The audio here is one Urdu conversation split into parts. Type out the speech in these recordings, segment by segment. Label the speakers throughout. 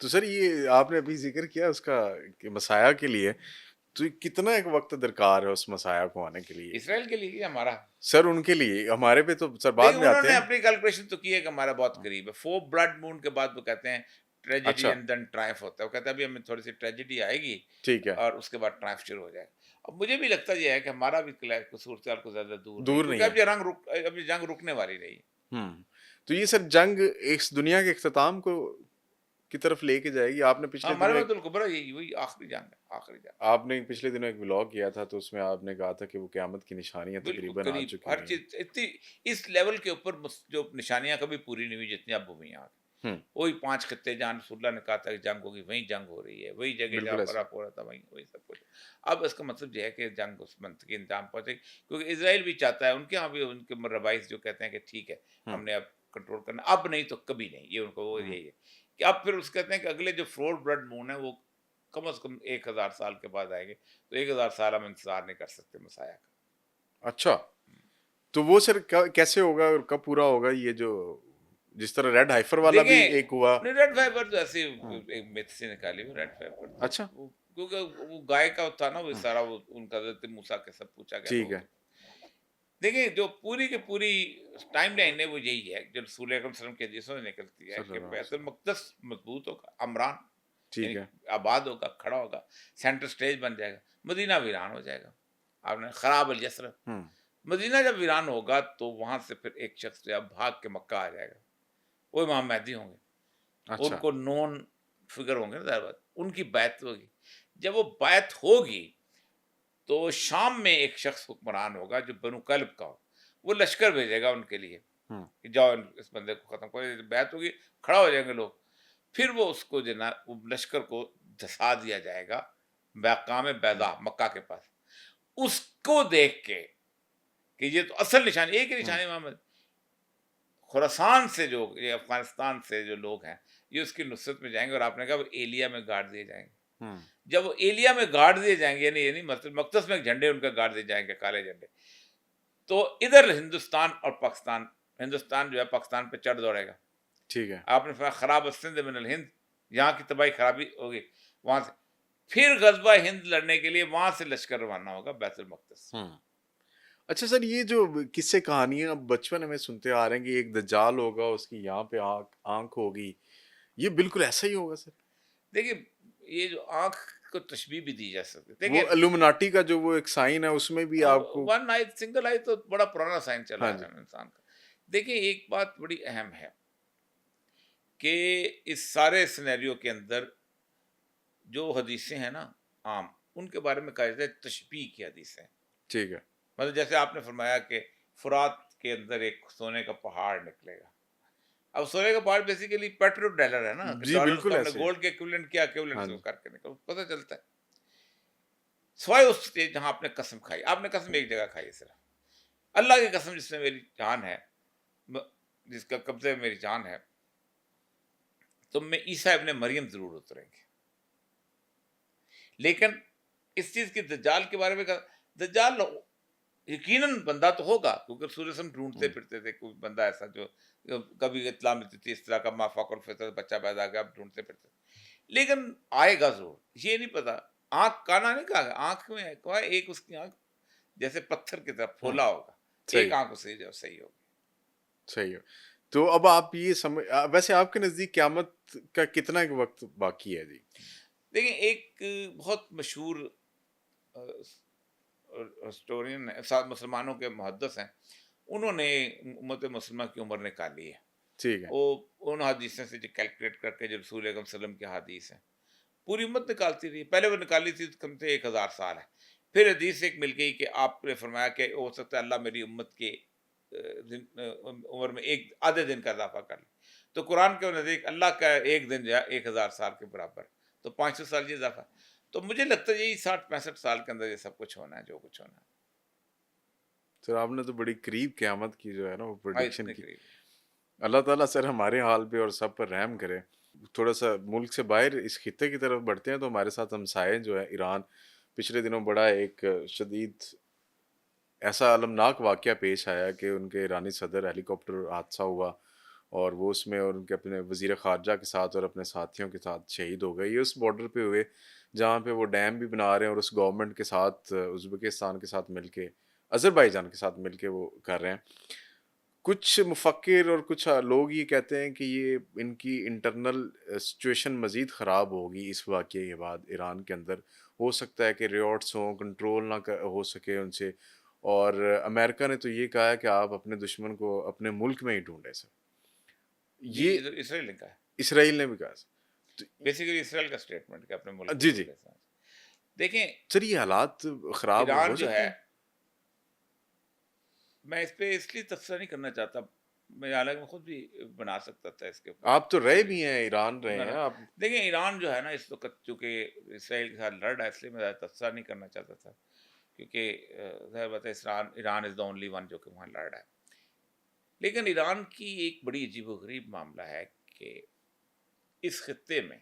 Speaker 1: تو سر یہ آپ نے ابھی ذکر کیا اس کا کہ مسایہ کے لیے، تو کتنا ایک وقت درکار ہے اس مسایہ کو آنے کے لیے؟
Speaker 2: اسرائیل کے لیے ہمارا،
Speaker 1: سر ان کے لیے، ہمارے پہ تو سر بعد
Speaker 2: دیکھیں
Speaker 1: میں
Speaker 2: انہوں
Speaker 1: آتے
Speaker 2: نے
Speaker 1: ہیں۔
Speaker 2: اپنی کیلکولیشن تو کی ہے کہ ہمارا بہت قریب ہے، 4 بلڈ مون کے بعد وہ کہتے ہیں ٹریجڈی
Speaker 1: اچھا،
Speaker 2: اینڈ دین ٹرائمف ہوتا ہے، وہ کہتے ہیں ابھی ہمیں تھوڑی سی ٹریجڈی آئے گی
Speaker 1: ٹھیک ہے،
Speaker 2: اور اس کے بعد ٹرائمف شروع ہو جائے گا۔ اب مجھے بھی لگتا یہ ہے کہ ہمارا بھی صورتحال کو زیادہ دور نہیں،
Speaker 1: دور
Speaker 2: کیونکہ
Speaker 1: نہیں ہے۔
Speaker 2: اب یہ جنگ رکنے والی نہیں ہے۔
Speaker 1: تو یہ سر جنگ اس دنیا کے اختتام کو کی طرف لے کے جائے گی؟ آپ نے
Speaker 2: ہاں
Speaker 1: پچھلے دنوں
Speaker 2: مرحلۃ الکبریٰ یہی وہی آخری جنگ ہے، آخری جنگ،
Speaker 1: پچھلے دنوں ایک ولاگ کیا تھا تو اس میں آپ نے کہا تھا کہ وہ قیامت کی نشانیاں
Speaker 2: بالکل
Speaker 1: تقریباً آ
Speaker 2: قریب،
Speaker 1: چکی
Speaker 2: ہر
Speaker 1: ہیں۔
Speaker 2: چیز اتنی اس لیول کے اوپر جو نشانیاں کبھی پوری نہیں ہوئی جتنی اب ہوئی ہیں آگے۔
Speaker 1: ہوں،
Speaker 2: وہی 5 خطے جہاں رسول اللہ نے کہا تھا کہ جنگ ہوگی، وہیں جنگ ہو رہی ہے، وہی جگہ جہاں
Speaker 1: بالکل ایسے۔
Speaker 2: فرق ہو رہا تھا وہی سب کچھ۔ اب اس کا مطلب یہ ہے کہ جنگ اس منطقی انجام پہنچے گی، کیونکہ اسرائیل بھی چاہتا ہے، ان کے ہاں بھی ان کے ربائس جو کہتے ہیں کہ ٹھیک ہے
Speaker 1: ہوں،
Speaker 2: ہم نے اب کنٹرول کرنا، اب نہیں تو کبھی نہیں، یہ ان کو وہ
Speaker 1: ہوں،
Speaker 2: یہی ہے کہ اب پھر اس کہتے ہیں کہ اگلے جو 4 بلڈ مون ہے وہ کم از کم 1000 سال کے بعد آئیں گے، تو 1000 سال ہم انتظار نہیں کر سکتے مسایہ کا۔
Speaker 1: اچھا، تو وہ سر کیسے ہوگا اور کب پورا ہوگا یہ جو جس طرح ریڈ ہائفر والا بھی
Speaker 2: دیکھیں
Speaker 1: ایک ہوا؟
Speaker 2: ریڈ فائبر تو ایسی
Speaker 1: ہوں،
Speaker 2: ایک میتھ سے نکالی ہوئی ریڈ فائبر تو
Speaker 1: اچھا،
Speaker 2: کیونکہ وہ گائے کا تھا نا، وہ
Speaker 1: ہوں،
Speaker 2: سارا وہ ان کا حضرت موسیٰ کے سب پوچھا گیا
Speaker 1: ٹھیک
Speaker 2: تو
Speaker 1: ہے،
Speaker 2: دیکھیں جو پوری کی پوری ٹائم لائن ہے وہ یہی ہے جو رسول اکرم صلی اللہ علیہ وسلم کے حدیثوں سے نکلتی ہے
Speaker 1: صلی
Speaker 2: کہ
Speaker 1: اللہ علیہ
Speaker 2: بیت
Speaker 1: وسلم،
Speaker 2: المقدس مضبوط ہوگا، عمران
Speaker 1: ٹھیک
Speaker 2: یعنی
Speaker 1: ہے،
Speaker 2: آباد ہوگا، کھڑا ہوگا، سینٹر سٹیج بن جائے گا، مدینہ ویران ہو جائے گا۔ آپ نے خراب الیسر،
Speaker 1: ہوں،
Speaker 2: مدینہ جب ویران ہوگا تو وہاں سے پھر ایک شخص جو ہے بھاگ کے مکہ آ جائے گا، وہ امام مہدی ہوں گے، ان
Speaker 1: اچھا،
Speaker 2: کو نون فگر ہوں گے نا، ظاہر بات ان کی بیعت ہوگی۔ جب وہ بیعت ہوگی تو شام میں ایک شخص حکمران ہوگا جو بنو کلب کا ہو، وہ لشکر بھیجے گا ان کے لیے
Speaker 1: ہوں،
Speaker 2: کہ جاؤ اس بندے کو ختم کرو، بیعت ہوگی، کھڑا ہو جائیں گے لوگ، پھر وہ اس کو جو نا وہ لشکر کو دھسا دیا جائے گا مقام
Speaker 1: ہوں،
Speaker 2: بیضا مکہ کے پاس، اس کو دیکھ کے کہ یہ تو اصل نشانی، ایک ہی
Speaker 1: ہوں،
Speaker 2: نشانی محمد خراسان سے جو یہ افغانستان سے جو لوگ ہیں یہ اس کی نصرت میں جائیں گے، اور آپ نے کہا وہ ایلیا میں گاڑ دیے جائیں گے۔
Speaker 1: ہوں،
Speaker 2: جب وہ ایلیا میں گاڑ دیے جائیں گے، یعنی مسجد مقدس میں ایک جھنڈے ان کا گاڑ دیے جائیں گے، کالے جھنڈے، تو ادھر ہندوستان اور پاکستان، ہندوستان جو ہے پاکستان پہ چڑھ دوڑے گا۔
Speaker 1: ٹھیک ہے،
Speaker 2: آپ نے فرمایا خراب السند من الہند، یہاں کی تباہی خرابی ہوگی، وہاں سے پھر غزوہ ہند لڑنے کے لیے وہاں سے لشکر روانہ ہوگا بیت المقدس۔
Speaker 1: ہوں۔ اچھا سر، یہ جو قصے کہانیاں بچپن میں سنتے آ رہے ہیں کہ ایک دجال ہوگا، اس کی یہاں پہ آنکھ ہوگی، یہ بالکل ایسا ہی ہوگا سر؟
Speaker 2: دیکھیے یہ جو آنکھ کو تشبیہ بھی دی جا سکتی ہے،
Speaker 1: وہ
Speaker 2: دیکھیے
Speaker 1: الومناٹی کا جو وہ ایک سائن ہے اس میں بھی آپ کو؟
Speaker 2: ون آئی سنگل آئی تو بڑا پرانا سائن چلا
Speaker 1: ہاں
Speaker 2: آ
Speaker 1: جی،
Speaker 2: رہا ہے انسان کا۔ دیکھیں ایک بات بڑی اہم ہے کہ اس سارے سینیریو کے اندر جو حدیثیں ہیں نا عام، ان کے بارے میں کہا جاتا ہے تشبیہ کی حدیثیں،
Speaker 1: ٹھیک ہے،
Speaker 2: مطلب جیسے آپ نے فرمایا کہ فرات کے اندر ایک سونے کا پہاڑ نکلے گا۔ اب سونے کا پہاڑ بیسیکلی پیٹرو ڈالر ہے نا، کہ
Speaker 1: جی
Speaker 2: ڈالرز
Speaker 1: بالکل
Speaker 2: کو ہم نے
Speaker 1: ایسے ہی،
Speaker 2: گولڈ کے ایکویولنٹ کیا، ایکویولنٹ
Speaker 1: ہاں
Speaker 2: سے
Speaker 1: جی،
Speaker 2: کر کے نکل پتہ چلتا ہے، سوائے اس سے جہاں آپ نے قسم کھائی، آپ نے قسم ایک جگہ کھائی ہے صرف، اللہ کی قسم جس میں میری جان ہے، جس کا قبضے میں میری جان ہے، تم میں عیسیٰ ابن مریم ضرور اتریں گے۔ لیکن اس چیز کی دجال کے بارے میں کہا، دجال یقیناً بندہ تو ہوگا، کیونکہ رسول اللہ ڈھونڈتے
Speaker 1: ہوں،
Speaker 2: پھرتے تھے کوئی بندہ ایسا جو کبھی اطلاع ملتی تھی اس طرح کا ما فوق الفطرت بچہ پیدا گیا، اب ڈھونڈتے پھرتے، لیکن آئے گا ضرور۔ یہ نہیں پتا، آنکھ کانا نہیں کہا، آنکھ میں کہا ایک اس کی آنکھ جیسے پتھر کی طرح
Speaker 1: ہوں،
Speaker 2: پھولا ہوگا، ایک
Speaker 1: صحیح،
Speaker 2: آنکھ اس سے جو صحیح ہوگی۔
Speaker 1: صحیح ہے۔ تو اب آپ یہ ویسے آپ کے نزدیک قیامت کا کتنا ایک وقت باقی ہے جی؟
Speaker 2: دیکھیں ایک بہت مشہور ہسٹورین مسلمانوں کے محدث ہیں، انہوں نے امت مسلمہ کی عمر نکالی ہے،
Speaker 1: ٹھیک ہے،
Speaker 2: وہ ان حدیثوں سے جو کیلکولیٹ کر کے جو رسول اکرم صلی اللہ علیہ وسلم کی حدیث ہیں پوری امت نکالتی رہی، پہلے وہ نکالی تھی کم سے 1000 سال ہے، پھر حدیث ایک مل گئی کہ آپ نے فرمایا کہ ہو سکتا ہے اللہ میری امت کے عمر میں ایک آدھے دن کا اضافہ کر لے، تو قرآن کے نزدیک اللہ کا ایک دن جو ہے 1000 سال کے برابر، تو 500 سال یہ اضافہ، تو مجھے لگتا ہے یہی 60-65 سال کے اندر یہ سب کچھ ہونا ہے جو کچھ ہونا
Speaker 1: سر آپ نے تو بڑی قریب قیامت کی جو ہے نا وہ
Speaker 2: ہے،
Speaker 1: پروڈکشن
Speaker 2: اتنے
Speaker 1: کی۔
Speaker 2: قریب۔
Speaker 1: اللہ تعالیٰ سر ہمارے حال پہ اور سب پر رحم کرے۔ تھوڑا سا ملک سے باہر اس خطے کی طرف بڑھتے ہیں تو ہمارے ساتھ ہمسائے جو ہے ایران، پچھلے دنوں بڑا ایک شدید ایسا المناک واقعہ پیش آیا کہ ان کے ایرانی صدر ہیلی کاپٹر حادثہ ہوا اور وہ اس میں اور ان کے اپنے وزیر خارجہ کے ساتھ اور اپنے ساتھیوں کے ساتھ شہید ہو گئے. یہ اس بارڈر پہ ہوئے جہاں پہ وہ ڈیم بھی بنا رہے ہیں اور اس گورنمنٹ کے ساتھ ازبکستان کے ساتھ مل کے آذربائیجان کے ساتھ مل کے وہ کر رہے ہیں. کچھ مفکر اور کچھ لوگ یہ کہتے ہیں کہ یہ ان کی انٹرنل سچویشن مزید خراب ہوگی اس واقعے کے بعد ایران کے اندر. ہو سکتا ہے کہ ریوٹس ہوں، کنٹرول نہ ہو سکے ان سے. اور امریکہ نے تو یہ کہا ہے کہ آپ اپنے دشمن کو اپنے ملک میں ہی ڈھونڈیں سر.
Speaker 2: جی
Speaker 1: یہ
Speaker 2: اسرائیل نے کہا ہے،
Speaker 1: اسرائیل نے بھی کہا سر.
Speaker 2: بیسیکلی اسرائیل کا اسٹیٹمنٹ کہ اپنے ملک کو
Speaker 1: جی جی
Speaker 2: ڈھونڈے. دیکھیں
Speaker 1: سر یہ حالات خراب ہو
Speaker 2: ایران جو
Speaker 1: سکتے
Speaker 2: ہے،
Speaker 1: ہیں.
Speaker 2: میں اس پہ اس لیے تبصرہ نہیں کرنا چاہتا، میں حالانکہ میں خود بھی بنا سکتا تھا اس کے اوپر.
Speaker 1: آپ تو رہے بھی ہیں، ایران رہے ہیں آپ.
Speaker 2: دیکھیں ایران جو ہے نا اس وقت چونکہ اسرائیل کے ساتھ لڑ رہا ہے، اس لیے میں زیادہ تبصرہ نہیں کرنا چاہتا تھا، کیونکہ ظاہر بات ہے ایران از دا اونلی ون جو کہ وہاں لڑ رہا ہے. لیکن ایران کی ایک بڑی عجیب و غریب معاملہ ہے کہ اس خطے میں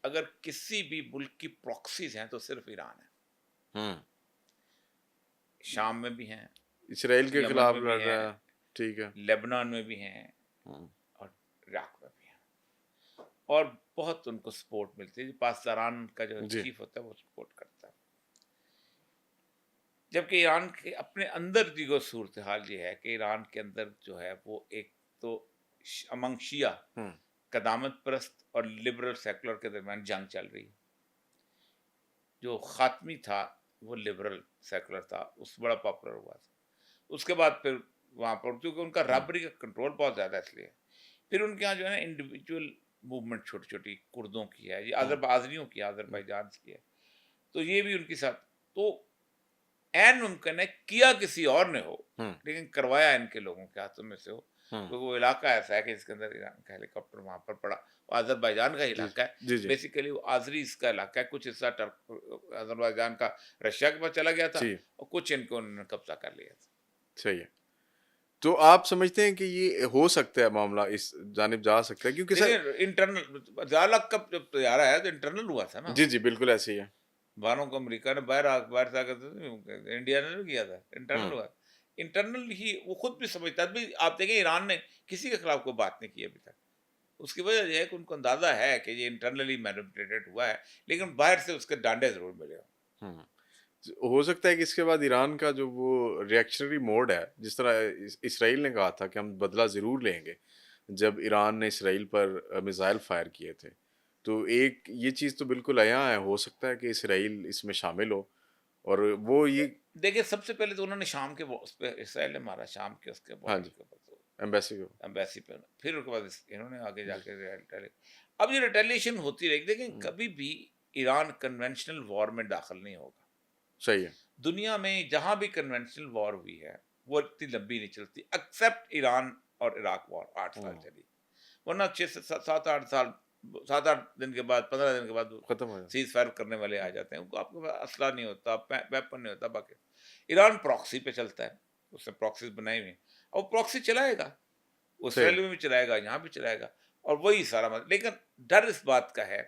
Speaker 2: اگر کسی بھی ملک کی پراکسیز ہیں تو صرف ایران ہے. شام میں بھی ہیں،
Speaker 1: اسرائیل کے
Speaker 2: یمن
Speaker 1: خلاف
Speaker 2: میں
Speaker 1: لڑ
Speaker 2: بھی
Speaker 1: رہا
Speaker 2: ہیں،
Speaker 1: ہے. ٹھیک ہے.
Speaker 2: لیبنان میں بھی ہیں، اور عراق میں بھی ہیں، اور بہت ان کو سپورٹ ملتی ہے. پاسداران کا جو
Speaker 1: جی
Speaker 2: چیف ہوتا ہے وہ سپورٹ کرتا ہے. جبکہ ایران کے اپنے اندر کی جو صورتحال یہ ہے کہ ایران کے اندر جو ہے وہ ایک تو امنگ شیعہ قدامت پرست اور لبرل سیکولر کے درمیان جنگ چل رہی ہے. جو خاتمی تھا وہ لبرل سیکولر تھا، اس بڑا پاپولر ہوا تھا. اس کے بعد پھر وہاں پر کیونکہ ان کا رابری کا کنٹرول بہت زیادہ ہے، اس لیے پھر ان کے یہاں جو ہے نا انڈیویجول موومنٹ چھوٹی چھوٹی کردوں کی ہے، یہ آذریوں کی ہے، آذربائیجان کی ہے. تو یہ بھی ان کے ساتھ تو این ممکن ہے کیا کسی اور نے ہو، لیکن کروایا ان کے لوگوں کے ہاتھوں میں سے ہو، کیونکہ وہ علاقہ ایسا ہے کہ جس کے اندر ایران کا ہیلی کاپٹر وہاں پر پڑا. وہ آذربائیجان کا علاقہ ہے، بیسیکلی وہ آذریز کا علاقہ ہے. کچھ حصہ آذربائیجان کا رشیا کے پاس چلا گیا تھا، اور کچھ ان کو انہوں نے قبضہ کر لیا تھا.
Speaker 1: صحیح ہے. تو آپ سمجھتے ہیں کہ یہ ہو سکتا ہے معاملہ اس جانب جا سکتا ہے؟ کیونکہ سر
Speaker 2: انٹرنل زیالک کب جب طیارہ ہے تو انٹرنل ہوا تھا نا.
Speaker 1: جی جی بالکل ایسے ہی ہے.
Speaker 2: باروں کو امریکہ نے باہر سے انڈیا نے کیا تھا، انٹرنل ہوا. انٹرنل ہی وہ خود بھی سمجھتا ہے. آپ دیکھیں ایران نے کسی کے خلاف کوئی بات نہیں کی ابھی تک. اس کی وجہ یہ ہے کہ ان کو اندازہ ہے کہ یہ انٹرنلی مینیپولیٹڈ ہوا ہے، لیکن باہر سے اس کے ڈانڈے ضرور ملے ہوں.
Speaker 1: ہو سکتا ہے کہ اس کے بعد ایران کا جو وہ ریئیکشنری موڈ ہے، جس طرح اسرائیل نے کہا تھا کہ ہم بدلہ ضرور لیں گے جب ایران نے اسرائیل پر میزائل فائر کیے تھے، تو ایک یہ چیز تو بالکل عیاں ہے. ہو سکتا ہے کہ اسرائیل اس میں شامل ہو. اور وہ یہ
Speaker 2: دیکھیں سب سے پہلے تو انہوں نے شام کے اس پہ اسرائیل نے مارا، شام کے اس کے بارڈر کے اوپر ایمبیسی پہ، پھر اس کے بعد انہوں نے آگے جا کے اب یہ ریٹیلیشن ہوتی رہی. دیکھیں کبھی بھی ایران کنونشنل وار میں داخل نہیں ہوگا.
Speaker 1: صحیح ہے.
Speaker 2: دنیا میں جہاں بھی کنونشنل وار ہوئی ہے وہ اتنی لمبی نہیں چلتی، ایکسیپٹ ایران اور عراق وار 8 سال چلی، ورنہ 6 سے 7-8 سال، 7-8 دن کے بعد 15 دن کے بعد
Speaker 1: ختم ہو جائے.
Speaker 2: سیز فائر کرنے والے آ جاتے ہیں. آپ کے پاس اسلحہ نہیں ہوتا، ویپن نہیں ہوتا. باقی ایران پراکسی پہ چلتا ہے، اس نے پراکسیز بنائی ہوئی، اور پراکسی چلائے گا، وہ اسرائیل میں بھی چلائے گا، یہاں بھی چلائے گا، اور وہی سارا لیکن ڈر اس بات کا ہے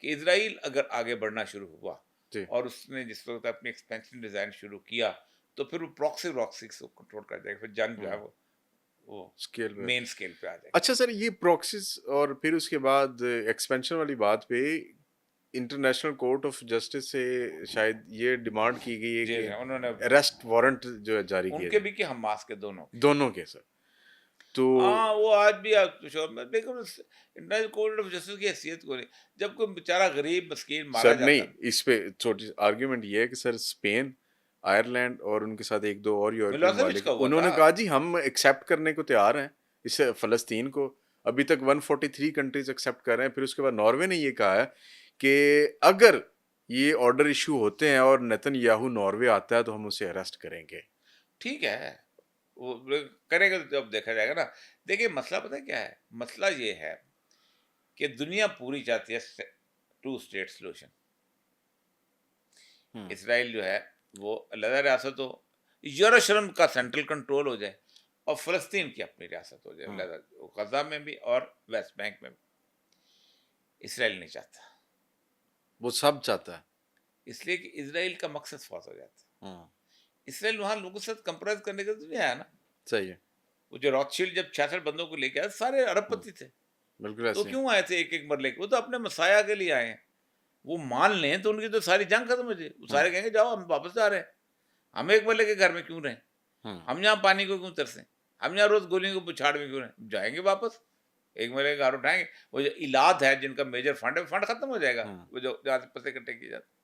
Speaker 2: کہ اسرائیل اگر آگے بڑھنا شروع ہوا اور اس نے جس وقت اپنی ایکسپینشن ڈیزائن شروع کیا تو پھر وہ پراکسی کو کنٹرول کر جائے گا. پھر جنگ جو ہے وہ مین سکیل پہ آ جائے گا.
Speaker 1: اچھا سر، یہ پراکسیز اور پھر اس کے بعد ایکسپینشن والی بات پہ انٹرنیشنل کورٹ آف جسٹس سے شاید یہ ڈیمانڈ کی گئی ہے کہ
Speaker 2: انہوں نے
Speaker 1: اریسٹ وارنٹ جو ہے جاری کیا
Speaker 2: ان کے بھی کہ حماس کے
Speaker 1: دونوں کے. سر تو
Speaker 2: وہ آج بھی لیکن انٹرنیشنل کورٹ آف جسٹس کی حیثیت کو نہیں، جب کوئی بیچارہ غریب مسکین مارا
Speaker 1: سر
Speaker 2: جاتا.
Speaker 1: نہیں، اس پہ چھوٹی آرگیومنٹ یہ ہے کہ سر اسپین، آئرلینڈ اور ان کے ساتھ 1-2 اور یورپین ممالک انہوں نے کہا جی ہم ایکسیپٹ کرنے کو تیار ہیں اس فلسطین کو. ابھی تک 143 کنٹریز ایکسیپٹ کر رہے ہیں. پھر اس کے بعد ناروے نے یہ کہا ہے کہ اگر یہ آرڈر ایشو ہوتے ہیں اور نیتن یاہو ناروے آتا ہے تو ہم اسے اریسٹ کریں گے.
Speaker 2: ٹھیک ہے، وہ کرے گا تو جب دیکھا جائے گا نا. دیکھیں مسئلہ پتہ کیا ہے، مسئلہ یہ ہے کہ دنیا پوری چاہتی ہے 2 اسٹیٹ سلوشن. اسرائیل جو ہے وہ علیحدہ ریاست ہو، یروشلم کا سینٹرل کنٹرول ہو جائے، اور فلسطین کی اپنی ریاست ہو جائے علیحدہ، غزہ میں بھی اور ویسٹ بینک میں بھی. اسرائیل نہیں چاہتا،
Speaker 1: وہ سب چاہتا ہے،
Speaker 2: اس لیے کہ اسرائیل کا مقصد فوت ہو جاتا ہے. اسرائیل وہاں لوگوں کے ساتھ کمپرومائز کرنے کا تو نہیں آیا نا.
Speaker 1: صحیح ہے.
Speaker 2: وہ جو روتشیلڈ جب 66 بندوں کو لے کے آئے سارے ارب پتی تھے،
Speaker 1: بالکل
Speaker 2: تو
Speaker 1: ایسے
Speaker 2: کیوں آئے تھے ایک ایک مرلے کے؟ وہ تو اپنے مسایا کے لیے آئے ہیں، وہ مان لیں تو ان کی تو ساری جنگ ختم ہو جائے، وہ سارے کہیں گے جاؤ ہم واپس جا رہے ہیں، ہم ایک مرلے کے گھر میں کیوں رہیں، ہم یہاں پانی کو کیوں ترسیں، ہم یہاں روز گولیوں کو پچھاڑ میں کیوں رہیں، جائیں گے واپس ایک مرلے کا گھر اٹھائیں گے۔ وہ جو ایلات ہے جن کا میجر فنڈ ہے، فنڈ ختم ہو جائے گا، وہ جو جہاں سے پیسے اکٹھے کیے جاتے ہیں۔